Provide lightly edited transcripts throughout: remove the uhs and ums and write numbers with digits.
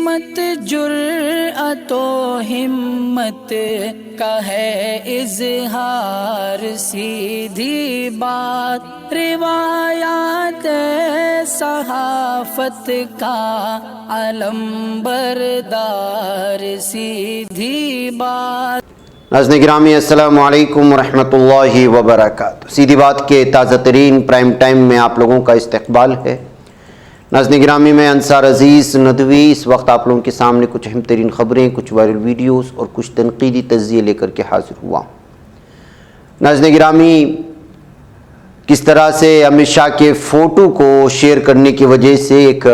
سمت جرأت و ہمت کا ہے اظہار، سیدھی بات روایات صحافت کا علم بردار، سیدھی بات۔ ناظرین گرامی السلام علیکم ورحمۃ اللہ وبرکاتہ۔ سیدھی بات کے تازہ ترین پرائم ٹائم میں آپ لوگوں کا استقبال ہے۔ ناظرین گرامی میں انصار عزیز ندوی اس وقت آپ لوگوں کے سامنے کچھ اہم ترین خبریں، کچھ وائرل ویڈیوز اور کچھ تنقیدی تجزیے لے کر کے حاضر ہوا ہوں۔ ناظرین گرامی، کس طرح سے امت شاہ کے فوٹو کو شیئر کرنے کی وجہ سے ایک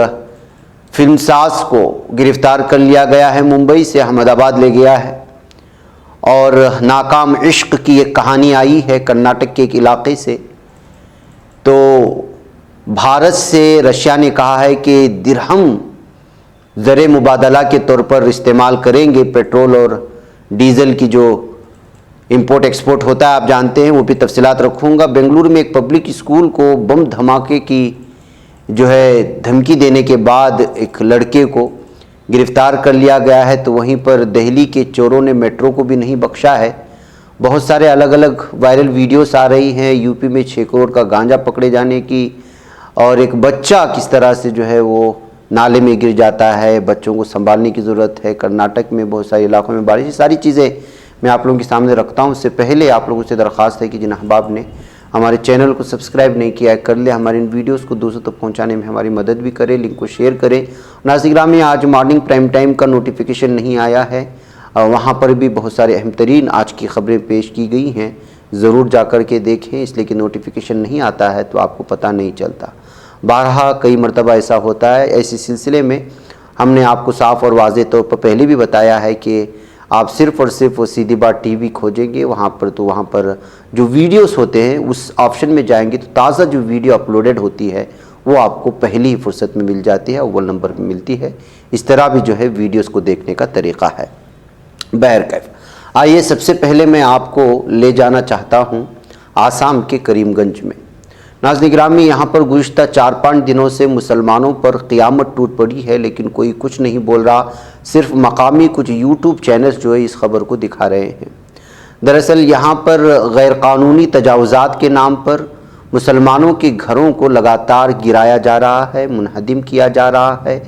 فلم ساز کو گرفتار کر لیا گیا ہے، ممبئی سے احمد آباد لے گیا ہے، اور ناکام عشق کی ایک کہانی آئی ہے کرناٹک کے ایک علاقے سے۔ تو بھارت سے رشیا نے کہا ہے کہ درہم زر مبادلہ کے طور پر استعمال کریں گے، پیٹرول اور ڈیزل کی جو امپورٹ ایکسپورٹ ہوتا ہے آپ جانتے ہیں، وہ بھی تفصیلات رکھوں گا۔ بنگلور میں ایک پبلک اسکول کو بم دھماکے کی دھمکی دینے کے بعد ایک لڑکے کو گرفتار کر لیا گیا ہے، تو وہیں پر دہلی کے چوروں نے میٹرو کو بھی نہیں بخشا ہے۔ بہت سارے الگ الگ وائرل ویڈیوز آ رہی ہیں، یو پی میں 6 کروڑ کا گانجا پکڑے جانے کی، اور ایک بچہ کس طرح سے وہ نالے میں گر جاتا ہے، بچوں کو سنبھالنے کی ضرورت ہے۔ کرناٹک میں بہت سارے علاقوں میں بارش، یہ ساری چیزیں میں آپ لوگوں کے سامنے رکھتا ہوں۔ اس سے پہلے آپ لوگوں سے درخواست ہے کہ جن احباب نے ہمارے چینل کو سبسکرائب نہیں کیا ہے کر لیں، ہماری ان ویڈیوز کو دوسروں تک پہنچانے میں ہماری مدد بھی کریں، لنک کو شیئر کریں۔ ناظرین گرامی، آج مارننگ پرائم ٹائم کا نوٹیفیکیشن نہیں آیا ہے، وہاں پر بھی بہت سارے اہم ترین آج کی خبریں پیش کی گئی ہیں، ضرور جا کر کے دیکھیں، اس لیے کہ نوٹیفیکیشن نہیں آتا ہے تو آپ کو پتہ نہیں چلتا۔ بارہا کئی مرتبہ ایسا ہوتا ہے، ایسے سلسلے میں ہم نے آپ کو صاف اور واضح طور پر پہلے بھی بتایا ہے کہ آپ صرف اور صرف وہ سیدھی بات ٹی وی کھوجیں گے، وہاں پر جو ویڈیوز ہوتے ہیں اس آپشن میں جائیں گے تو تازہ جو ویڈیو اپلوڈڈ ہوتی ہے وہ آپ کو پہلی ہی فرصت میں مل جاتی ہے، اول نمبر پہ ملتی ہے۔ اس طرح بھی ویڈیوز کو دیکھنے کا طریقہ ہے۔ بہرکیف آئیے سب سے پہلے میں آپ کو لے جانا چاہتا ہوں آسام کے کریم گنج میں۔ ناظرین گرامی، یہاں پر گزشتہ 4-5 دنوں سے مسلمانوں پر قیامت ٹوٹ پڑی ہے، لیکن کوئی کچھ نہیں بول رہا، صرف مقامی کچھ یوٹیوب چینلز اس خبر کو دکھا رہے ہیں۔ دراصل یہاں پر غیر قانونی تجاوزات کے نام پر مسلمانوں کے گھروں کو لگاتار گرایا جا رہا ہے، منہدم کیا جا رہا ہے،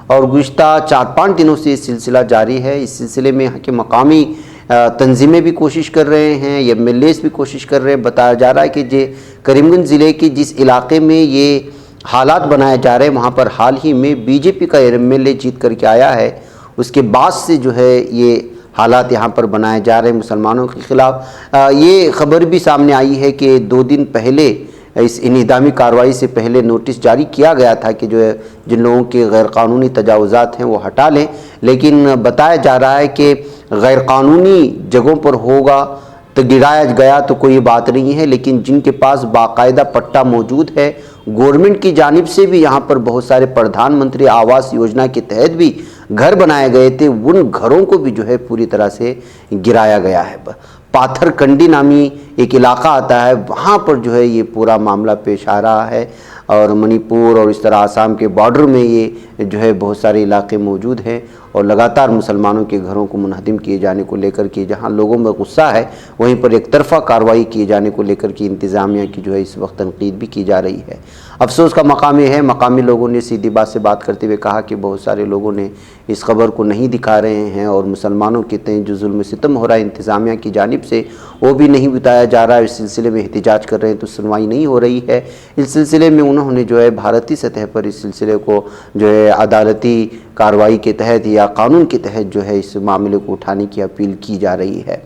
اور گزشتہ 4-5 دنوں سے یہ سلسلہ جاری ہے۔ اس سلسلے میں یہاں کے مقامی تنظیمیں بھی کوشش کر رہے ہیں، ایم ایل ایز بھی کوشش کر رہے ہیں۔ بتایا جا رہا ہے کہ کریم گنج ضلع کے جس علاقے میں یہ حالات بنائے جا رہے ہیں، وہاں پر حال ہی میں بی جے پی کا ایم ایل اے جیت کر کے آیا ہے، اس کے بعد سے یہ حالات یہاں پر بنائے جا رہے ہیں مسلمانوں کے خلاف۔ یہ خبر بھی سامنے آئی ہے کہ 2 دن پہلے اس انہدامی کارروائی سے پہلے نوٹس جاری کیا گیا تھا کہ جن لوگوں کے غیر قانونی تجاوزات ہیں وہ ہٹا لیں، لیکن بتایا جا رہا ہے کہ غیر قانونی جگہوں پر ہوگا تو گرایا گیا تو کوئی بات نہیں ہے، لیکن جن کے پاس باقاعدہ پٹا موجود ہے، گورنمنٹ کی جانب سے بھی یہاں پر بہت سارے پردھان منتری آواس یوجنا کے تحت بھی گھر بنائے گئے تھے، ان گھروں کو بھی پوری طرح سے گرایا گیا ہے۔ پاتھر کنڈی نامی ایک علاقہ آتا ہے، وہاں پر یہ پورا معاملہ پیش آ رہا ہے، اور منی پور اور اس طرح آسام کے بارڈر میں یہ بہت سارے علاقے موجود ہیں، اور لگاتار مسلمانوں کے گھروں کو منہدم کیے جانے کو لے کر کے جہاں لوگوں میں غصہ ہے، وہیں پر ایک طرفہ کارروائی کیے جانے کو لے کر کے انتظامیہ کی اس وقت تنقید بھی کی جا رہی ہے۔ افسوس کا مقام یہ ہے، مقامی لوگوں نے سیدھی بات سے بات کرتے ہوئے کہا کہ بہت سارے لوگوں نے اس خبر کو نہیں دکھا رہے ہیں، اور مسلمانوں کے تئیں جو ظلم و ستم ہو رہا ہے انتظامیہ کی جانب سے وہ بھی نہیں بتایا جا رہا ہے۔ اس سلسلے میں احتجاج کر رہے ہیں تو سنوائی نہیں ہو رہی ہے۔ اس سلسلے میں انہوں نے بھارتی سطح پر اس سلسلے کو عدالتی کارروائی کے تحت یا قانون کے تحت اس معاملے کو اٹھانے کی اپیل کی جا رہی ہے۔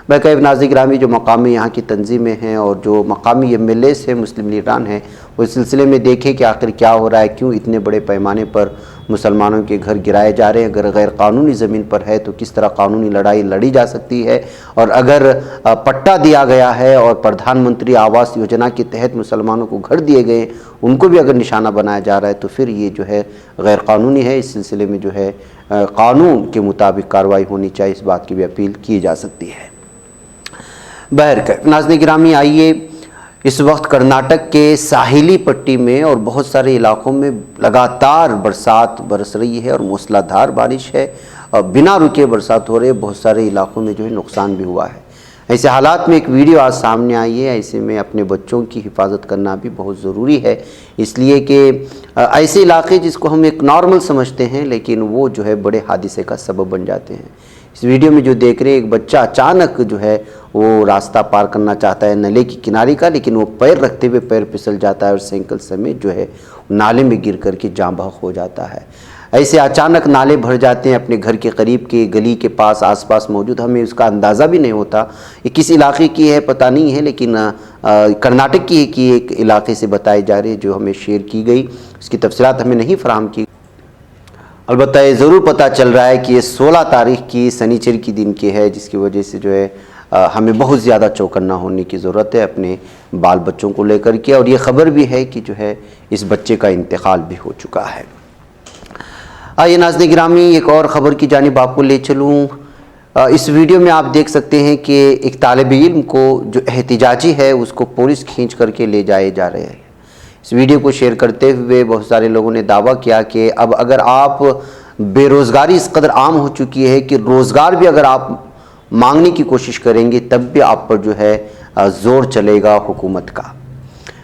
بہرکیف ناظرین گرامی، جو مقامی یہاں کی تنظیمیں ہیں اور جو مقامی ایم ایل ایز ہیں، مسلم لیڈران ہیں، وہ اس سلسلے میں دیکھیں کہ آخر کیا ہو رہا ہے، کیوں اتنے بڑے پیمانے پر مسلمانوں کے گھر گرائے جا رہے ہیں۔ اگر غیر قانونی زمین پر ہے تو کس طرح قانونی لڑائی لڑی جا سکتی ہے، اور اگر پٹا دیا گیا ہے اور پردھان منتری آواس یوجنا کے تحت مسلمانوں کو گھر دیے گئے، ان کو بھی اگر نشانہ بنایا جا رہا ہے تو پھر یہ غیر قانونی ہے۔ اس سلسلے میں قانون کے مطابق کارروائی ہونی چاہیے، اس بات کی بھی اپیل کی جا سکتی ہے۔ بہرکیف ناظرین گرامی، آئیے اس وقت کرناٹک کے ساحلی پٹی میں اور بہت سارے علاقوں میں لگاتار برسات برس رہی ہے اور موسلا دھار بارش ہے اور بنا رکے برسات ہو رہی ہے. بہت سارے علاقوں میں جو ہے نقصان بھی ہوا ہے. ایسے حالات میں ایک ویڈیو آج سامنے آئی ہے. ایسے میں اپنے بچوں کی حفاظت کرنا بھی بہت ضروری ہے، اس لیے کہ ایسے علاقے جس کو ہم ایک نارمل سمجھتے ہیں لیکن وہ جو ہے بڑے حادثے کا سبب بن جاتے ہیں. اس ویڈیو میں جو دیکھ رہے ہیں، ایک بچہ اچانک جو ہے وہ راستہ پار کرنا چاہتا ہے نلے کی کنارے کا، لیکن وہ پیر رکھتے ہوئے پیر پھسل جاتا ہے اور سائیکل سمیت جو ہے نالے میں گر کر کے جاں بحق ہو جاتا ہے. ایسے اچانک نالے بھر جاتے ہیں اپنے گھر کے قریب کے گلی کے پاس آس پاس موجود، ہمیں اس کا اندازہ بھی نہیں ہوتا یہ کس علاقے کی ہے پتہ نہیں ہے، لیکن کرناٹک کی ایک علاقے سے بتائی جا رہی ہے جو ہمیں شیئر کی گئی. اس کی تفصیلات ہمیں نہیں فراہم کی، البتہ یہ ضرور پتہ چل رہا ہے کہ یہ 16 تاریخ کی سنیچر کی دن کی ہے، جس کی وجہ سے جو ہے ہمیں بہت زیادہ چوکنا ہونے کی ضرورت ہے اپنے بال بچوں کو لے کر کے. اور یہ خبر بھی ہے کہ جو ہے اس بچے کا انتقال بھی ہو چکا ہے. آئیے ناظرین گرامی ایک اور خبر کی جانب آپ کو لے چلوں. اس ویڈیو میں آپ دیکھ سکتے ہیں کہ ایک طالب علم کو جو احتجاجی ہے اس کو پولیس کھینچ کر کے لے جائے جا رہے ہیں. اس ویڈیو کو شیئر کرتے ہوئے بہت سارے لوگوں نے دعویٰ کیا کہ اب اگر آپ بے روزگاری اس قدر عام ہو چکی ہے کہ روزگار بھی اگر آپ مانگنے کی کوشش کریں گے تب بھی آپ پر جو ہے زور چلے گا حکومت کا.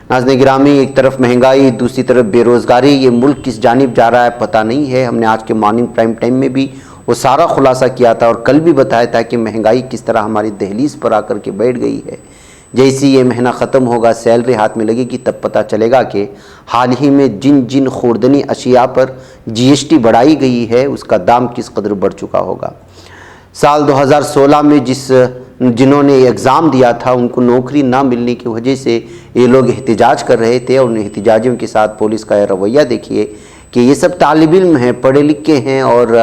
ناظرین گرامی ایک طرف مہنگائی، دوسری طرف بے روزگاری، یہ ملک کس جانب جا رہا ہے پتہ نہیں ہے. ہم نے آج کے مارننگ پرائم ٹائم میں بھی وہ سارا خلاصہ کیا تھا اور کل بھی بتایا تھا کہ مہنگائی کس طرح ہماری دہلیز پر آ کر کے بیٹھ گئی ہے. جیسی یہ مہینہ ختم ہوگا، سیلری ہاتھ میں لگے گی، تب پتہ چلے گا کہ حال ہی میں جن خوردنی اشیاء پر GST بڑھائی گئی ہے اس کا دام کس قدر بڑھ چکا ہوگا. سال 2016 میں جنہوں نے ایگزام دیا تھا ان کو نوکری نہ ملنے کی وجہ سے یہ لوگ احتجاج کر رہے تھے، اور ان احتجاجیوں کے ساتھ پولیس کا یہ رویہ دیکھیے کہ یہ سب طالب علم ہیں، پڑھے لکھے ہیں اور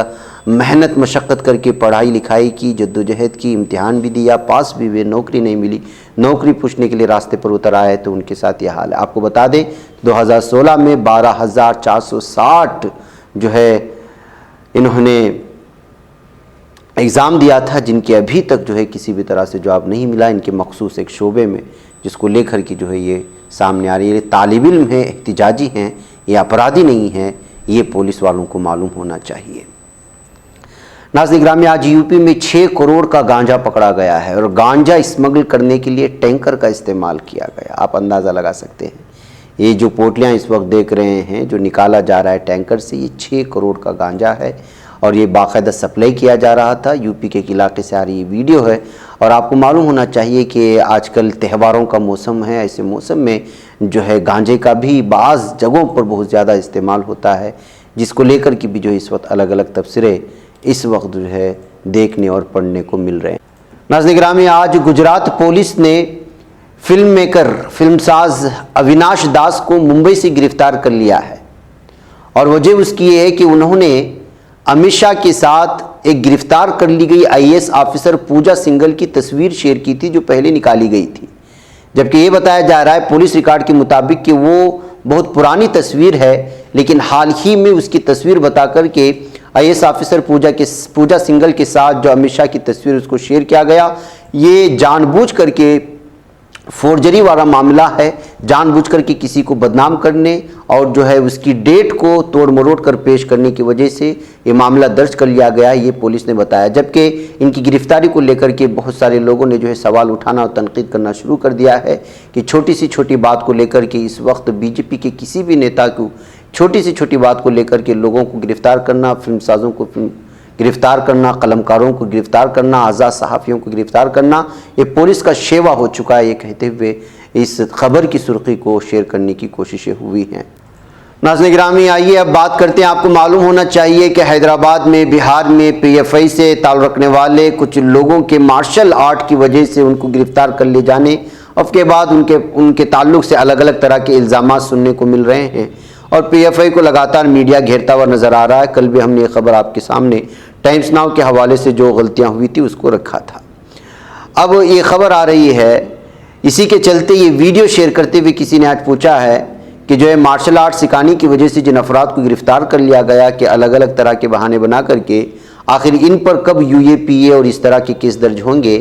محنت مشقت کر کے پڑھائی لکھائی کی، جدوجہد کی، امتحان بھی دیا، پاس بھی ہوئے، نوکری نہیں ملی، نوکری پوچھنے کے لیے راستے پر اتر آئے تو ان کے ساتھ یہ حال ہے. آپ کو بتا دیں 2016 میں 12,460 جو ہے انہوں نے ایگزام دیا تھا، جن کے ابھی تک جو ہے کسی بھی طرح سے جواب نہیں ملا ان کے مخصوص ایک شعبے میں، جس کو لے کر کے جو ہے یہ سامنے آ رہی ہے. یہ طالب علم ہیں، احتجاجی ہیں، یہ اپرادھی نہیں ہیں، یہ پولیس والوں کو معلوم ہونا چاہیے. ناظرین گرامی آج UP میں 6 کروڑ کا گانجا پکڑا گیا ہے اور گانجا اسمگل کرنے کے لیے ٹینکر کا استعمال کیا گیا. آپ اندازہ لگا سکتے ہیں یہ جو پوٹلیاں اس وقت دیکھ رہے ہیں جو نکالا جا رہا ہے ٹینکر سے، یہ 6 کروڑ کا گانجا ہے اور یہ باقاعدہ سپلائی کیا جا رہا تھا. UP کے ایک علاقے سے آ رہی یہ ویڈیو ہے. اور آپ کو معلوم ہونا چاہیے کہ آج کل تہواروں کا موسم ہے، ایسے موسم میں جو ہے گانجے کا بھی بعض جگہوں پر بہت زیادہ استعمال ہوتا ہے، جس کو لے کر کے بھی جو اس وقت الگ الگ تبصرے اس وقت جو ہے دیکھنے اور پڑھنے کو مل رہے ہیں. ناظرین گرامی آج گجرات پولیس نے فلم میکر، فلم ساز اویناش داس کو ممبئی سے گرفتار کر لیا ہے، اور وجہ اس کی یہ ہے کہ انہوں نے امت شاہ کے ساتھ ایک گرفتار کر لی گئی IAS آفیسر پوجا سنگھل کی تصویر شیئر کی تھی جو پہلے نکالی گئی تھی، جبکہ یہ بتایا جا رہا ہے پولیس ریکارڈ کے مطابق کہ وہ بہت پرانی تصویر ہے، لیکن حال ہی میں اس کی تصویر بتا کر کے IAS آفیسر پوجا سنگھل کے ساتھ جو امت شاہ کی تصویر اس کو شیئر کیا گیا. یہ جان بوجھ کر کے فورجری والا معاملہ ہے، جان بوجھ کر کے کسی کو بدنام کرنے اور جو ہے اس کی ڈیٹ کو توڑ مروڑ کر پیش کرنے کی وجہ سے یہ معاملہ درج کر لیا گیا، یہ پولیس نے بتایا. جبکہ ان کی گرفتاری کو لے کر کے بہت سارے لوگوں نے جو ہے سوال اٹھانا اور تنقید کرنا شروع کر دیا ہے کہ چھوٹی سی چھوٹی بات کو لے کر کے اس وقت BJP کے کسی بھی نیتا کو چھوٹی سی چھوٹی بات کو لے کر کے لوگوں کو گرفتار کرنا، فلم سازوں کو گرفتار کرنا، قلمکاروں کو گرفتار کرنا، آزاد صحافیوں کو گرفتار کرنا، یہ پولیس کا شیوا ہو چکا ہے، یہ کہتے ہوئے اس خبر کی سرخی کو شیئر کرنے کی کوششیں ہوئی ہیں. ناظرین گرامی آئیے اب بات کرتے ہیں. آپ کو معلوم ہونا چاہیے کہ حیدرآباد میں، بہار میں PFI سے تعلق رکھنے والے کچھ لوگوں کے مارشل آرٹ کی وجہ سے ان کو گرفتار کر لے جانے اور کے بعد ان کے تعلق سے الگ الگ طرح کے الزامات سننے کو مل رہے ہیں اور PFI کو لگاتار میڈیا گھیرتا ہوا نظر آ رہا ہے. کل بھی ہم نے یہ خبر آپ کے سامنے ٹائمز ناؤ کے حوالے سے جو غلطیاں ہوئی تھی اس کو رکھا تھا. اب یہ خبر آ رہی ہے، اسی کے چلتے یہ ویڈیو شیئر کرتے ہوئے کسی نے آج پوچھا ہے کہ جو ہے مارشل آرٹ سکھانے کی وجہ سے جن افراد کو گرفتار کر لیا گیا کہ الگ الگ طرح کے بہانے بنا کر کے آخر ان پر کب UAPA اور اس طرح کے کیس درج ہوں گے.